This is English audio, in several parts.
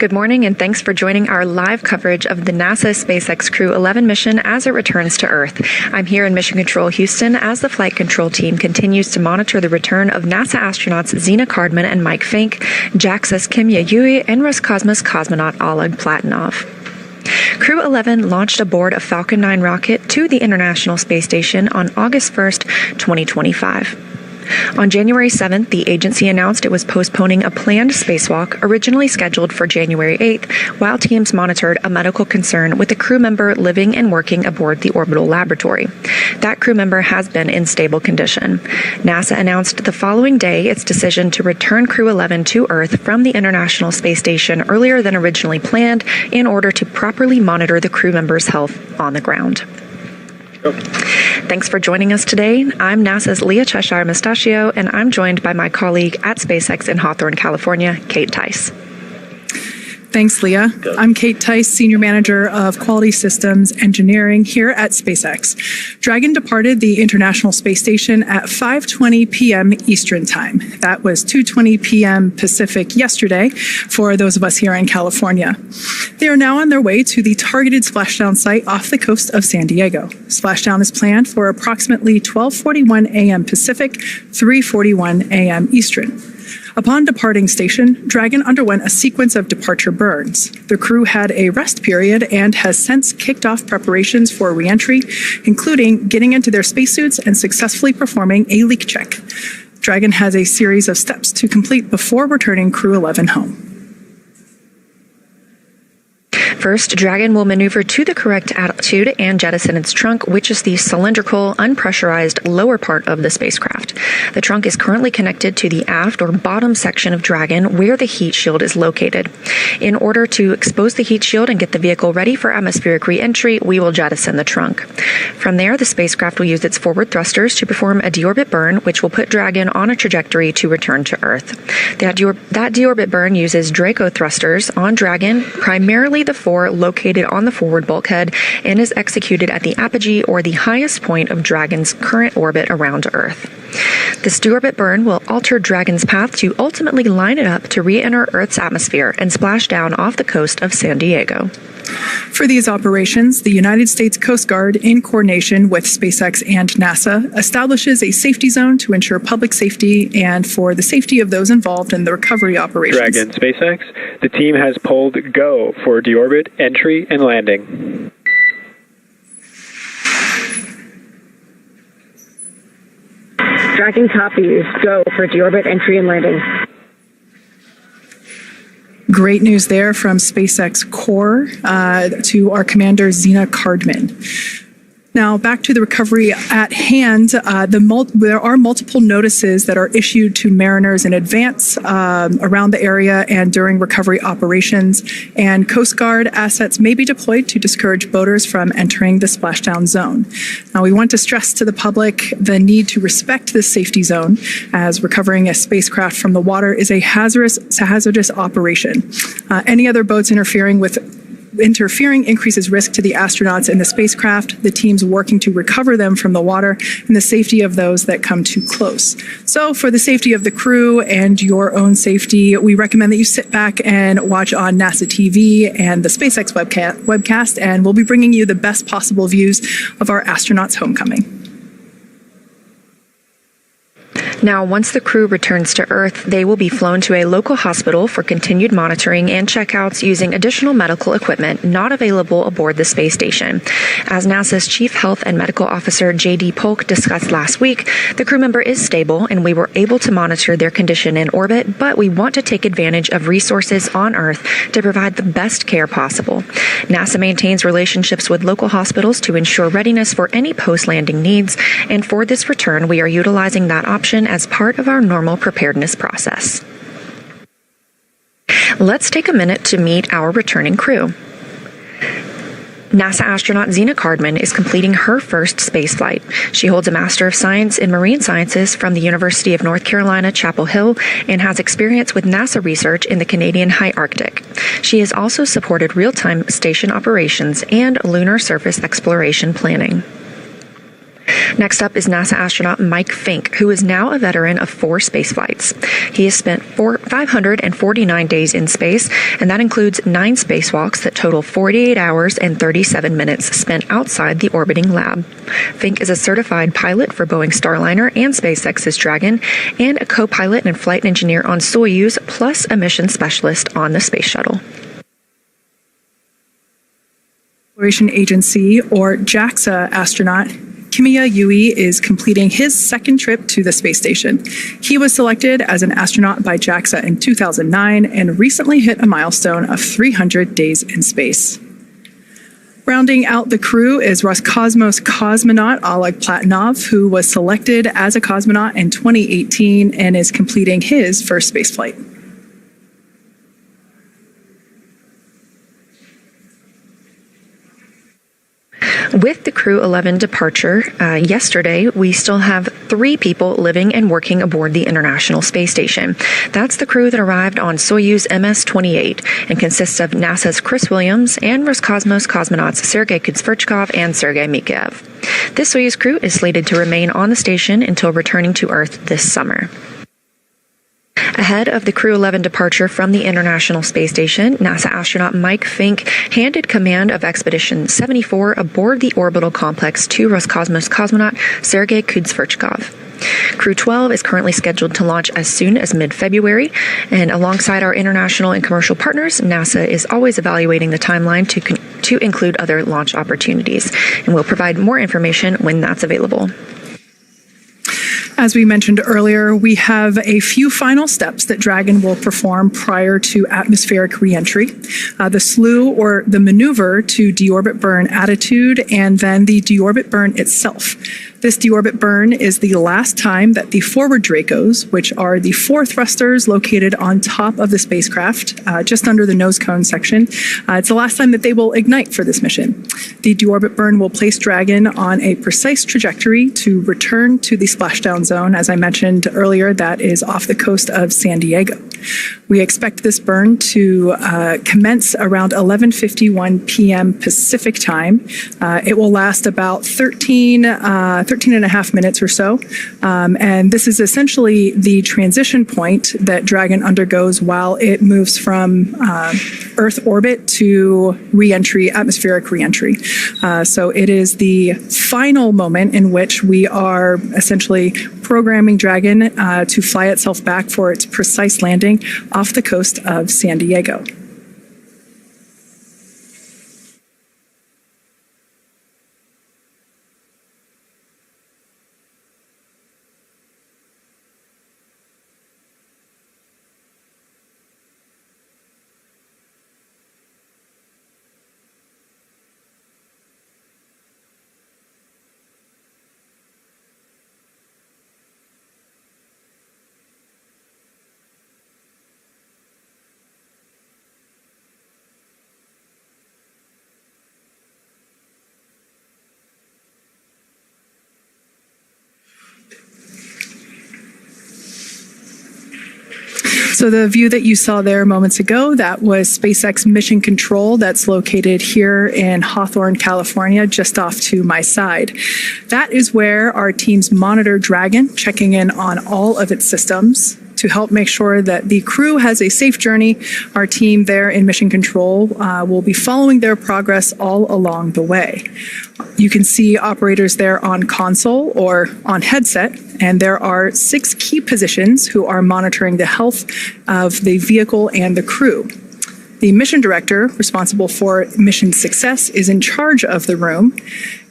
Good morning, and thanks for joining our live coverage of the NASA SpaceX Crew 11 mission as it returns to Earth. I'm here in Mission Control Houston as the flight control team continues to monitor the return of NASA astronauts Zena Cardman and Mike Fink, JAXA's Kim Yui, and Roscosmos cosmonaut Oleg Platonov. Crew 11 launched aboard a Falcon 9 rocket to the International Space Station on August 1st, 2025. On January 7th, the agency announced it was postponing a planned spacewalk originally scheduled for January 8th, while teams monitored a medical concern with a crew member living and working aboard the orbital laboratory. That crew member has been in stable condition. NASA announced the following day its decision to return Crew 11 to Earth from the International Space Station earlier than originally planned in order to properly monitor the crew member's health on the ground. Thanks for joining us today. I'm NASA's Leah Cheshire Mustachio, and I'm joined by my colleague at SpaceX in Hawthorne, California, Kate Tice. Thanks, Leah. I'm Kate Tice, Senior Manager of Quality Systems Engineering here at SpaceX. Dragon departed the International Space Station at 5:20 p.m. Eastern Time. That was 2:20 p.m. Pacific yesterday for those of us here in California. They are now on their way to the targeted splashdown site off the coast of San Diego. Splashdown is planned for approximately 12:41 a.m. Pacific, 3:41 a.m. Eastern. Upon departing station, Dragon underwent a sequence of departure burns. The crew had a rest period and has since kicked off preparations for re-entry, including getting into their spacesuits and successfully performing a leak check. Dragon has a series of steps to complete before returning Crew 11 home. First, Dragon will maneuver to the correct altitude and jettison its trunk, which is the cylindrical, unpressurized lower part of the spacecraft. The trunk is currently connected to the aft or bottom section of Dragon, where the heat shield is located. In order to expose the heat shield and get the vehicle ready for atmospheric re-entry, we will jettison the trunk. From there, the spacecraft will use its forward thrusters to perform a deorbit burn, which will put Dragon on a trajectory to return to Earth. That deorbit burn uses Draco thrusters on Dragon, primarily the four located on the forward bulkhead, and is executed at the apogee or the highest point of Dragon's current orbit around Earth. This deorbit burn will alter Dragon's path to ultimately line it up to re-enter Earth's atmosphere and splash down off the coast of San Diego. For these operations, the United States Coast Guard, in coordination with SpaceX and NASA, establishes a safety zone to ensure public safety and for the safety of those involved in the recovery operations. Dragon SpaceX, the team has pulled go for deorbit entry and landing. Dragon copies. Go for deorbit entry and landing. Great news there from SpaceX Core to our commander, Zena Cardman. Now, back to the recovery at hand. There are multiple notices that are issued to mariners in advance around the area and during recovery operations, and Coast Guard assets may be deployed to discourage boaters from entering the splashdown zone. Now, we want to stress to the public the need to respect this safety zone, as recovering a spacecraft from the water is a hazardous operation. Any other boats interfering increases risk to the astronauts and the spacecraft, the teams working to recover them from the water, and the safety of those that come too close. So for the safety of the crew and your own safety, we recommend that you sit back and watch on NASA TV and the SpaceX webcast, and we'll be bringing you the best possible views of our astronauts' homecoming. Now, once the crew returns to Earth, they will be flown to a local hospital for continued monitoring and checkouts using additional medical equipment not available aboard the space station. As NASA's Chief Health and Medical Officer J.D. Polk discussed last week, the crew member is stable and we were able to monitor their condition in orbit, but we want to take advantage of resources on Earth to provide the best care possible. NASA maintains relationships with local hospitals to ensure readiness for any post-landing needs, and for this return, we are utilizing that option as part of our normal preparedness process. Let's take a minute to meet our returning crew. NASA astronaut Zena Cardman is completing her first spaceflight. She holds a Master of Science in Marine Sciences from the University of North Carolina, Chapel Hill, and has experience with NASA research in the Canadian High Arctic. She has also supported real-time station operations and lunar surface exploration planning. Next up is NASA astronaut Mike Fink, who is now a veteran of 4 space flights. He has spent 549 days in space, and that includes 9 spacewalks that total 48 hours and 37 minutes spent outside the orbiting lab. Fink is a certified pilot for Boeing Starliner and SpaceX's Dragon, and a co-pilot and flight engineer on Soyuz, plus a mission specialist on the space shuttle. Exploration Agency, or JAXA astronaut Kimiya Yui is completing his second trip to the space station. He was selected as an astronaut by JAXA in 2009 and recently hit a milestone of 300 days in space. Rounding out the crew is Roscosmos cosmonaut Oleg Platonov, who was selected as a cosmonaut in 2018 and is completing his first spaceflight. With the Crew 11 departure yesterday, we still have 3 people living and working aboard the International Space Station. That's the crew that arrived on Soyuz MS-28 and consists of NASA's Chris Williams and Roscosmos cosmonauts Sergei Kudzverchkov and Sergei Mikheyev. This Soyuz crew is slated to remain on the station until returning to Earth this summer. Ahead of the Crew 11 departure from the International Space Station, NASA astronaut Mike Fink handed command of Expedition 74 aboard the orbital complex to Roscosmos cosmonaut Sergei Kudzverchkov. Crew 12 is currently scheduled to launch as soon as mid-February, and alongside our international and commercial partners, NASA is always evaluating the timeline to include other launch opportunities, and we'll provide more information when that's available. As we mentioned earlier, we have a few final steps that Dragon will perform prior to atmospheric reentry. The slew, or the maneuver to deorbit burn attitude, and then the deorbit burn itself. This deorbit burn is the last time that the forward Dracos, which are the 4 thrusters located on top of the spacecraft, just under the nose cone section, it's the last time that they will ignite for this mission. The deorbit burn will place Dragon on a precise trajectory to return to the splashdown zone. As I mentioned earlier, that is off the coast of San Diego. We expect this burn to commence around 11:51 p.m. Pacific time. It will last about 13 and a half minutes or so. And this is essentially the transition point that Dragon undergoes while it moves from Earth orbit to reentry, atmospheric reentry. So it is the final moment in which we are essentially programming Dragon to fly itself back for its precise landing off the coast of San Diego. So the view that you saw there moments ago, that was SpaceX Mission Control that's located here in Hawthorne, California, just off to my side. That is where our teams monitor Dragon, checking in on all of its systems to help make sure that the crew has a safe journey. Our team there in Mission Control will be following their progress all along the way. You can see operators there on console or on headset, and there are 6 key positions who are monitoring the health of the vehicle and the crew. The mission director, responsible for mission success, is in charge of the room.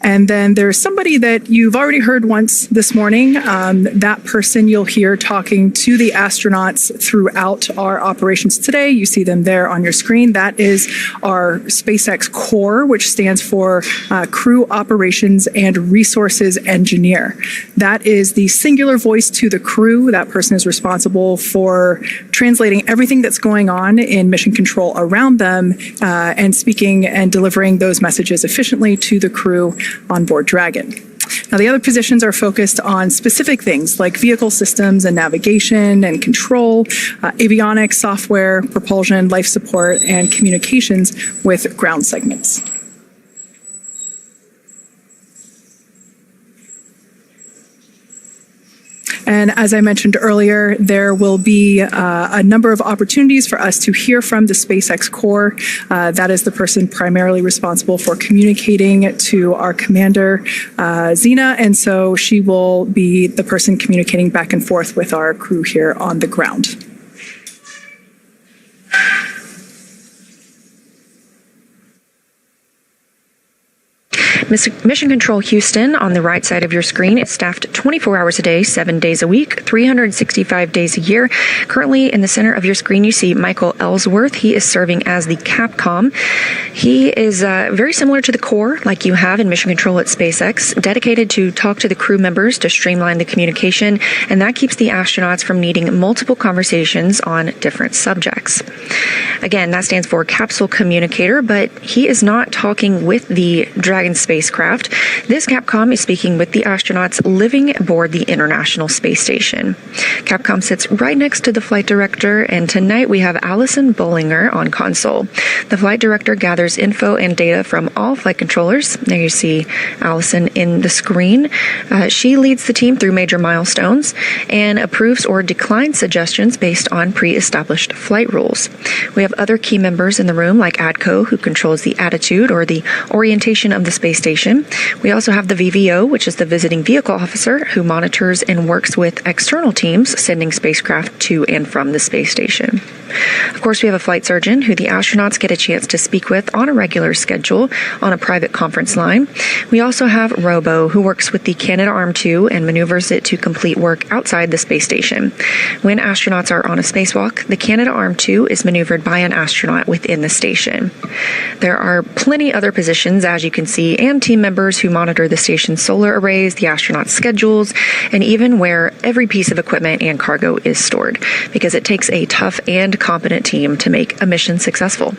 And then there's somebody that you've already heard once this morning. That person you'll hear talking to the astronauts throughout our operations today. You see them there on your screen. That is our SpaceX CORE, which stands for Crew Operations and Resources Engineer. That is the singular voice to the crew. That person is responsible for translating everything that's going on in mission control around them and speaking and delivering those messages efficiently to the crew on board Dragon. Now, the other positions are focused on specific things like vehicle systems and navigation and control, avionics, software, propulsion, life support, and communications with ground segments. And as I mentioned earlier, there will be a number of opportunities for us to hear from the SpaceX Core. That is the person primarily responsible for communicating to our commander, Xena, and so she will be the person communicating back and forth with our crew here on the ground. Mission Control Houston, on the right side of your screen, is staffed 24 hours a day, 7 days a week, 365 days a year. Currently, in the center of your screen, you see Michael Ellsworth. He is serving as the Capcom. He is very similar to the Core, like you have in Mission Control at SpaceX, dedicated to talk to the crew members to streamline the communication, and that keeps the astronauts from needing multiple conversations on different subjects. Again, that stands for Capsule Communicator, but he is not talking with the Dragon spacecraft. This Capcom is speaking with the astronauts living aboard the International Space Station. Capcom sits right next to the flight director, and tonight we have Allison Bollinger on console. The flight director gathers info and data from all flight controllers. There you see Allison in the screen. She leads the team through major milestones and approves or declines suggestions based on pre-established flight rules. We have other key members in the room, like ADCO, who controls the attitude or the orientation of the space station. We also have the VVO, which is the visiting vehicle officer, who monitors and works with external teams sending spacecraft to and from the space station. Of course, we have a flight surgeon who the astronauts get a chance to speak with on a regular schedule on a private conference line. We also have Robo, who works with the Canadarm2 and maneuvers it to complete work outside the space station. When astronauts are on a spacewalk, the Canadarm2 is maneuvered by an astronaut within the station. There are plenty other positions, as you can see, and team members who monitor the station's solar arrays, the astronauts' schedules, and even where every piece of equipment and cargo is stored, because it takes a tough and competent team to make a mission successful.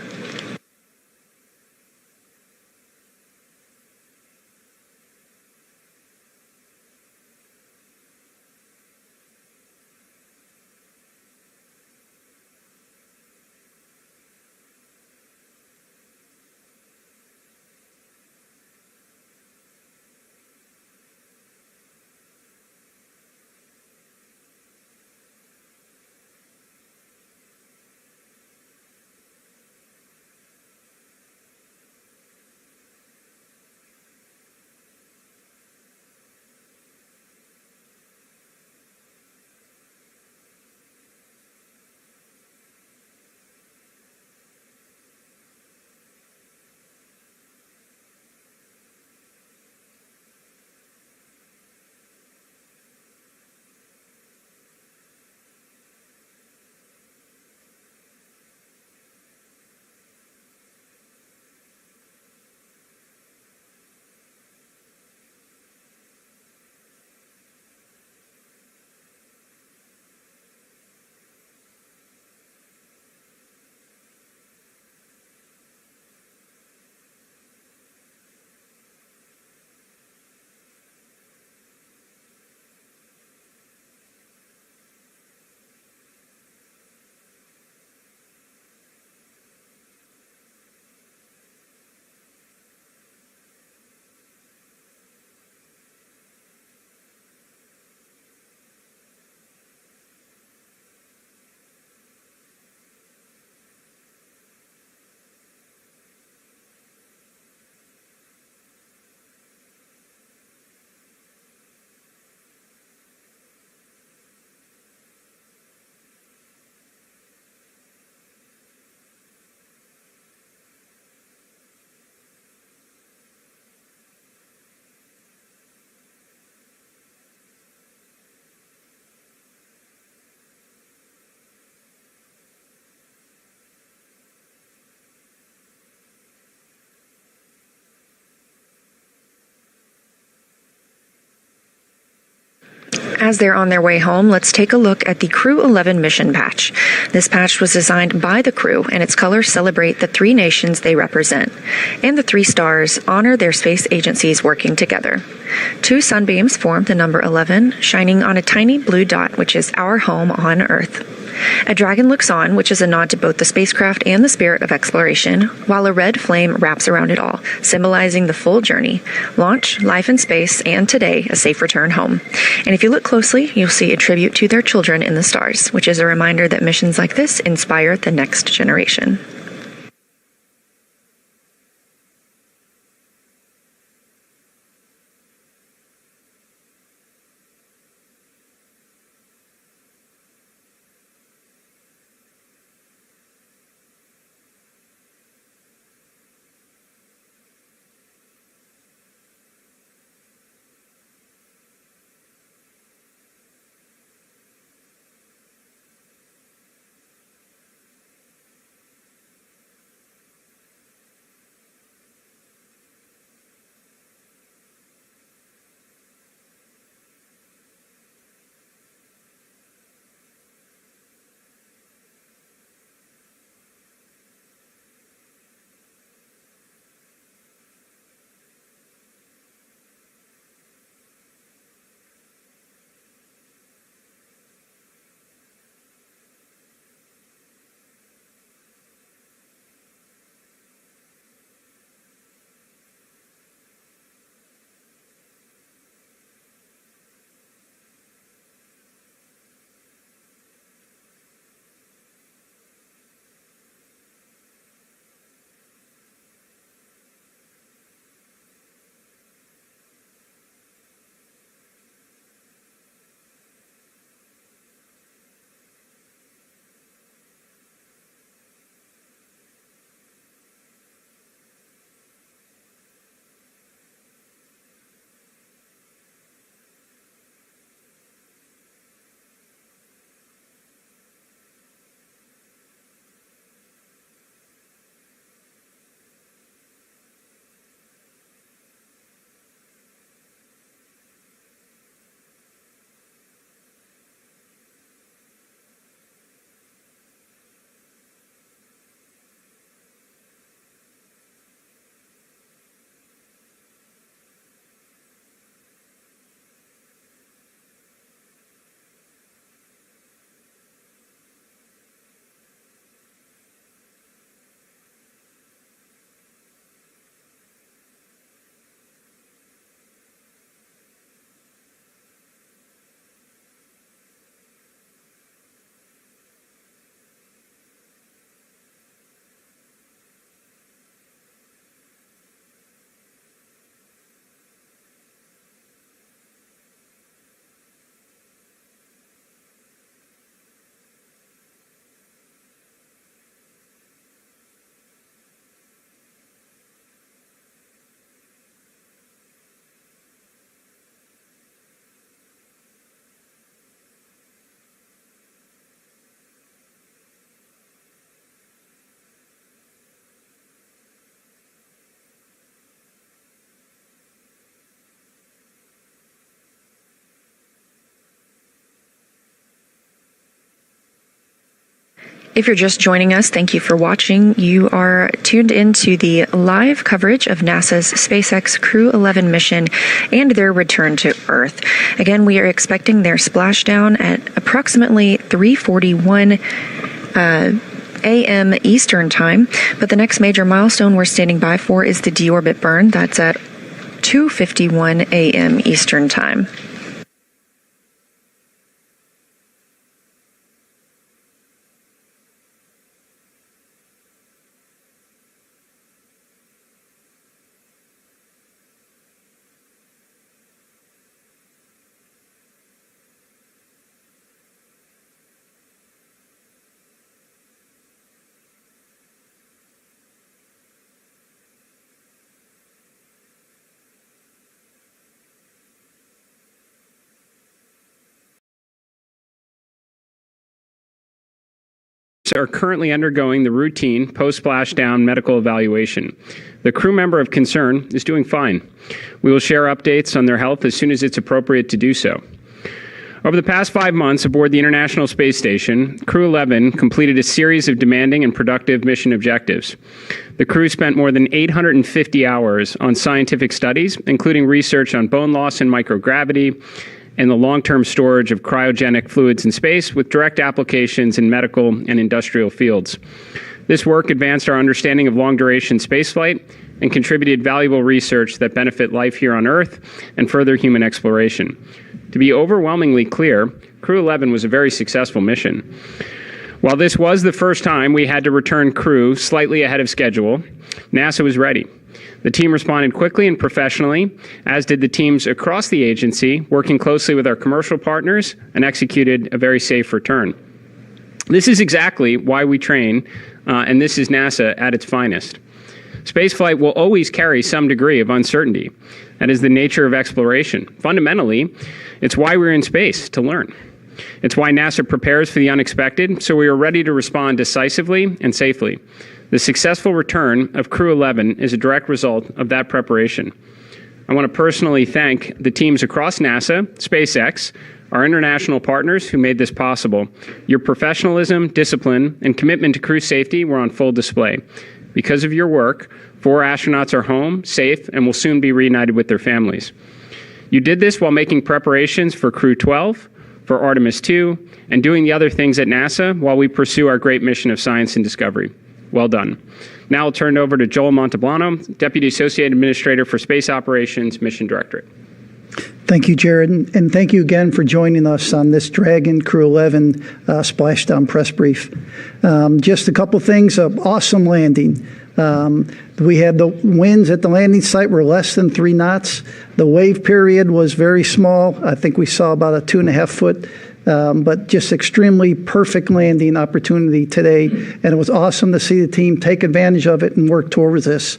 As they're on their way home, let's take a look at the Crew 11 mission patch. This patch was designed by the crew, and its colors celebrate the 3 nations they represent. And the 3 stars honor their space agencies working together. 2 sunbeams form the number 11, shining on a tiny blue dot, which is our home on Earth. A dragon looks on, which is a nod to both the spacecraft and the spirit of exploration, while a red flame wraps around it all, symbolizing the full journey, launch, life in space, and today, a safe return home. And if you look closely, you'll see a tribute to their children in the stars, which is a reminder that missions like this inspire the next generation. If you're just joining us, thank you for watching. You are tuned into the live coverage of NASA's SpaceX Crew 11 mission and their return to Earth. Again, we are expecting their splashdown at approximately 3:41 a.m. Eastern Time, but the next major milestone we're standing by for is the deorbit burn. That's at 2:51 a.m. Eastern Time. Are currently undergoing the routine post-splashdown medical evaluation. The crew member of concern is doing fine. We will share updates on their health as soon as it's appropriate to do so. Over the past 5 months aboard the International Space Station, Crew 11 completed a series of demanding and productive mission objectives. The crew spent more than 850 hours on scientific studies, including research on bone loss and microgravity, and the long-term storage of cryogenic fluids in space with direct applications in medical and industrial fields. This work advanced our understanding of long-duration spaceflight and contributed valuable research that benefit life here on Earth and further human exploration. To be overwhelmingly clear, Crew 11 was a very successful mission. While this was the first time we had to return crew slightly ahead of schedule, NASA was ready. The team responded quickly and professionally, as did the teams across the agency, working closely with our commercial partners, and executed a very safe return. This is exactly why we train, and this is NASA at its finest. Spaceflight will always carry some degree of uncertainty. That is the nature of exploration. Fundamentally, it's why we're in space, to learn. It's why NASA prepares for the unexpected, so we are ready to respond decisively and safely. The successful return of Crew 11 is a direct result of that preparation. I want to personally thank the teams across NASA, SpaceX, our international partners who made this possible. Your professionalism, discipline, and commitment to crew safety were on full display. Because of your work, 4 astronauts are home, safe, and will soon be reunited with their families. You did this while making preparations for Crew 12, for Artemis II, and doing the other things at NASA while we pursue our great mission of science and discovery. Well done. Now I'll turn it over to Joel Monteblano, Deputy Associate Administrator for Space Operations, Mission Directorate. Thank you, Jared, and thank you again for joining us on this Dragon Crew 11 splashdown press brief. Just a couple things. Awesome landing. We had the winds at the landing site were less than 3 knots. The wave period was very small. I think we saw about a 2.5 foot. But just extremely perfect landing opportunity today, and it was awesome to see the team take advantage of it and work towards this.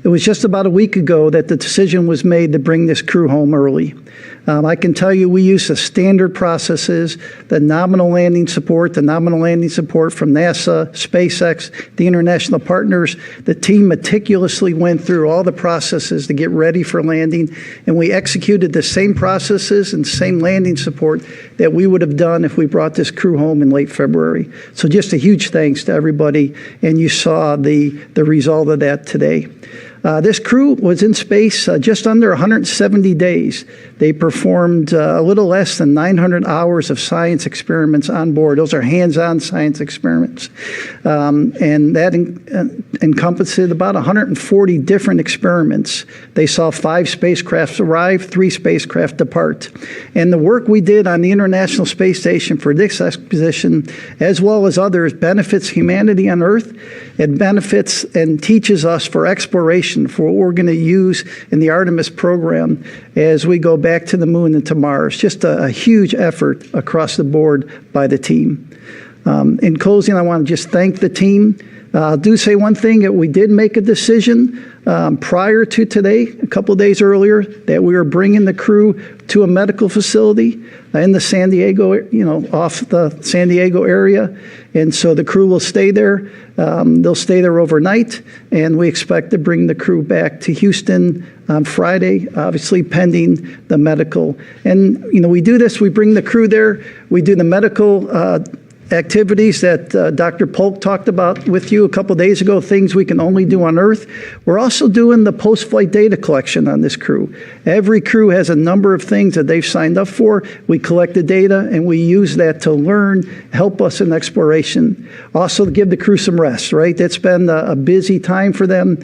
It was just about a week ago that the decision was made to bring this crew home early. I can tell you we use the standard processes, the nominal landing support from NASA, SpaceX, the international partners. The team meticulously went through all the processes to get ready for landing, and we executed the same processes and same landing support that we would have done if we brought this crew home in late February. So just a huge thanks to everybody, and you saw the result of that today. This crew was in space just under 170 days. They performed a little less than 900 hours of science experiments on board. Those are hands-on science experiments. And that encompassed about 140 different experiments. They saw 5 spacecrafts arrive, 3 spacecraft depart. And the work we did on the International Space Station for this expedition, as well as others, benefits humanity on Earth. It benefits and teaches us for exploration, for what we're going to use in the Artemis program as we go back to the moon and to Mars. Just a huge effort across the board by the team. In closing, I want to just thank the team. I'll do say one thing, that we did make a decision prior to today, a couple of days earlier, that we were bringing the crew to a medical facility in the San Diego, off the San Diego area. And so the crew will stay there. They'll stay there overnight, and we expect to bring the crew back to Houston on Friday, obviously pending the medical. And, we do this, we bring the crew there, we do the medical activities that Dr. Polk talked about with you a couple days ago, things we can only do on Earth. We're also doing the post-flight data collection on this crew. Every crew has a number of things that they've signed up for. We collect the data, and we use that to learn, help us in exploration. Also to give the crew some rest, right? It's been a busy time for them.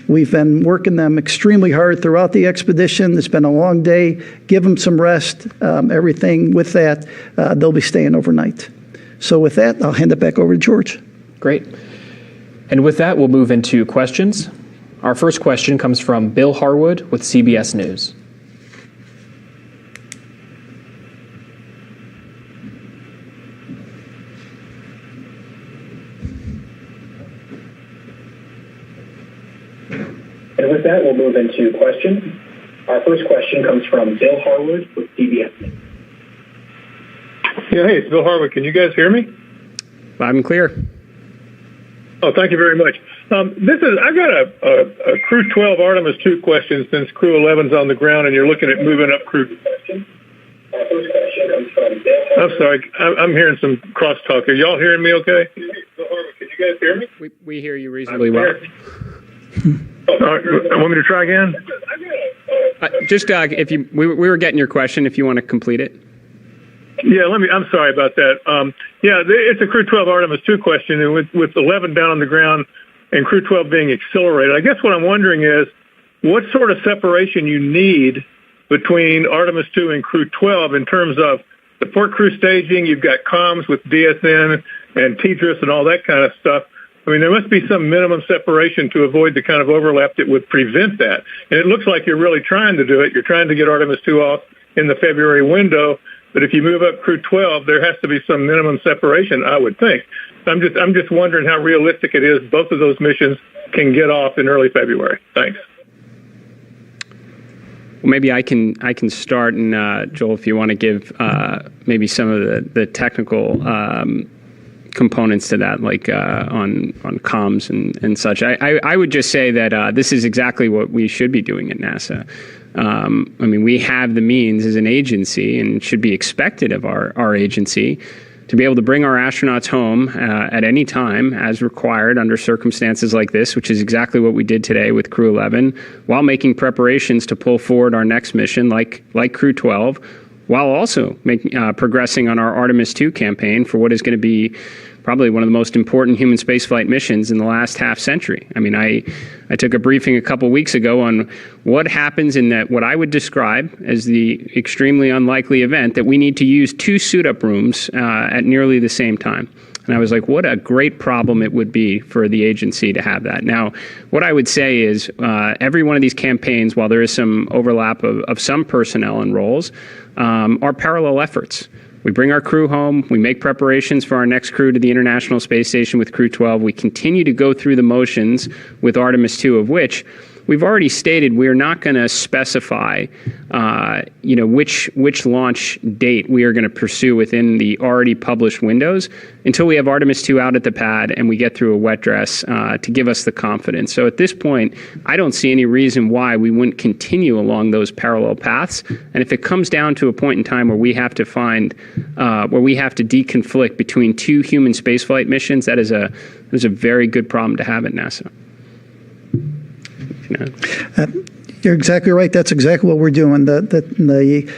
We've been working them extremely hard throughout the expedition. It's been a long day. Give them some rest, everything with that. They'll be staying overnight. So with that, I'll hand it back over to George. Great. And with that, we'll move into questions. Our first question comes from Bill Harwood with CBS News. And with that, we'll move into questions. Our first question comes from Bill Harwood with CBS News. Yeah, hey, it's Bill Harwood. Can you guys hear me? Loud and clear. Oh, thank you very much. I've got a Crew 12 Artemis 2 question since Crew 11's on the ground and you're looking at moving up Crew. I'm sorry, I'm hearing some crosstalk. Are y'all hearing me okay? Bill Harwood, can you guys hear me? We hear you reasonably well. All right, want me to try again? we were getting your question, if you want to complete it. Yeah, I'm sorry about that. It's a Crew 12 Artemis 2 question, and with 11 down on the ground and Crew 12 being accelerated, I guess what I'm wondering is what sort of separation you need between Artemis 2 and Crew 12 in terms of support crew staging. You've got comms with DSN and TDRS and all that kind of stuff. I mean, there must be some minimum separation to avoid the kind of overlap that would prevent that. And it looks like you're really trying to do it. You're trying to get Artemis 2 off in the February window. But if you move up Crew 12, there has to be some minimum separation, I would think. I'm just wondering how realistic it is both of those missions can get off in early February. Thanks. Well, maybe I can start, and Joel, if you want to give maybe some of the technical components to that, like on comms and such. I would just say that this is exactly what we should be doing at NASA. I mean, we have the means as an agency, and should be expected of our agency, to be able to bring our astronauts home at any time as required under circumstances like this, which is exactly what we did today with Crew 11, while making preparations to pull forward our next mission like Crew 12, while also progressing on our Artemis 2 campaign for what is going to be probably one of the most important human spaceflight missions in the last half century. I mean, I took a briefing a couple weeks ago on what happens in that what I would describe as the extremely unlikely event that we need to use 2 suit-up rooms at nearly the same time. And I was like, what a great problem it would be for the agency to have that. Now, what I would say is every one of these campaigns, while there is some overlap of some personnel and roles, are parallel efforts. We bring our crew home. We make preparations for our next crew to the International Space Station with Crew 12. We continue to go through the motions with Artemis 2, of which we've already stated we are not going to specify, which launch date we are going to pursue within the already published windows until we have Artemis 2 out at the pad and we get through a wet dress to give us the confidence. So at this point, I don't see any reason why we wouldn't continue along those parallel paths. And if it comes down to a point in time where we have to deconflict between 2 human spaceflight missions, that is a very good problem to have at NASA. You're exactly right. That's exactly what we're doing. The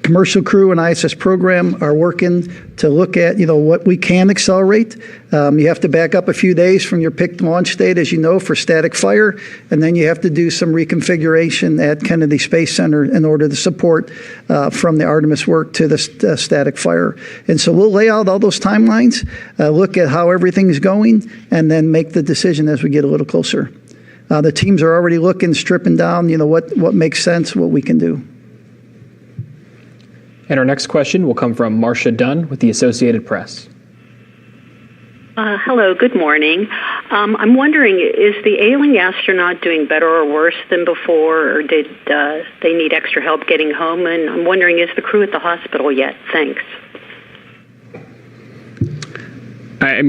commercial crew and ISS program are working to look at, what we can accelerate. You have to back up a few days from your picked launch date, as you know, for static fire, and then you have to do some reconfiguration at Kennedy Space Center in order to support from the Artemis work to the static fire. And so we'll lay out all those timelines, look at how everything's going, and then make the decision as we get a little closer. The teams are already looking, stripping down, what makes sense, what we can do. And our next question will come from Marcia Dunn with the Associated Press. Hello, good morning. I'm wondering, is the ailing astronaut doing better or worse than before, or did they need extra help getting home? And I'm wondering, is the crew at the hospital yet? Thanks.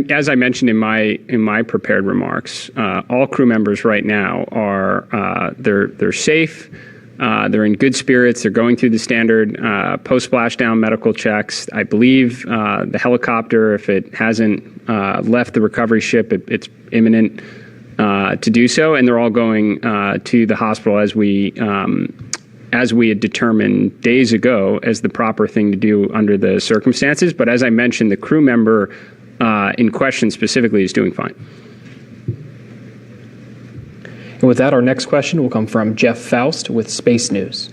As I mentioned in my prepared remarks, all crew members right now are they're safe. They're in good spirits. They're going through the standard post-splashdown medical checks. I believe the helicopter, if it hasn't left the recovery ship, it's imminent to do so, and they're all going to the hospital as we had determined days ago as the proper thing to do under the circumstances. But as I mentioned, the crew member in question specifically is doing fine. And with that, our next question will come from Jeff Faust with Space News.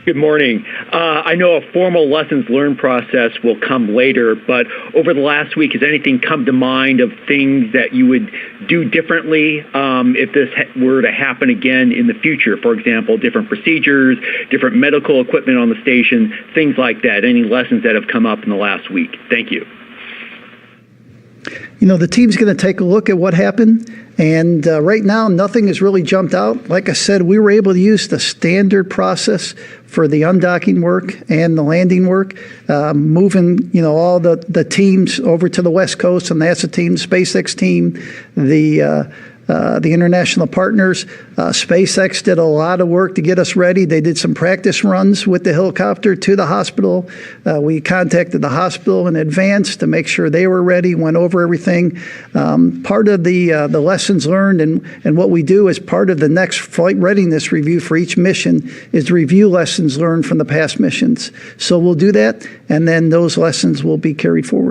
Good morning. I know a formal lessons learned process will come later, but over the last week, has anything come to mind of things that you would do differently if this were to happen again in the future? For example, different procedures, different medical equipment on the station, things like that. Any lessons that have come up in the last week? Thank you. The team's going to take a look at what happened, and right now nothing has really jumped out. Like I said, we were able to use the standard process for the undocking work and the landing work, moving all the teams over to the West Coast, the NASA team, SpaceX team, the the international partners. SpaceX did a lot of work to get us ready. They did some practice runs with the helicopter to the hospital. We contacted the hospital in advance to make sure they were ready, went over everything. Part of the lessons learned and what we do as part of the next flight readiness review for each mission is to review lessons learned from the past missions. So we'll do that, and then those lessons will be carried forward.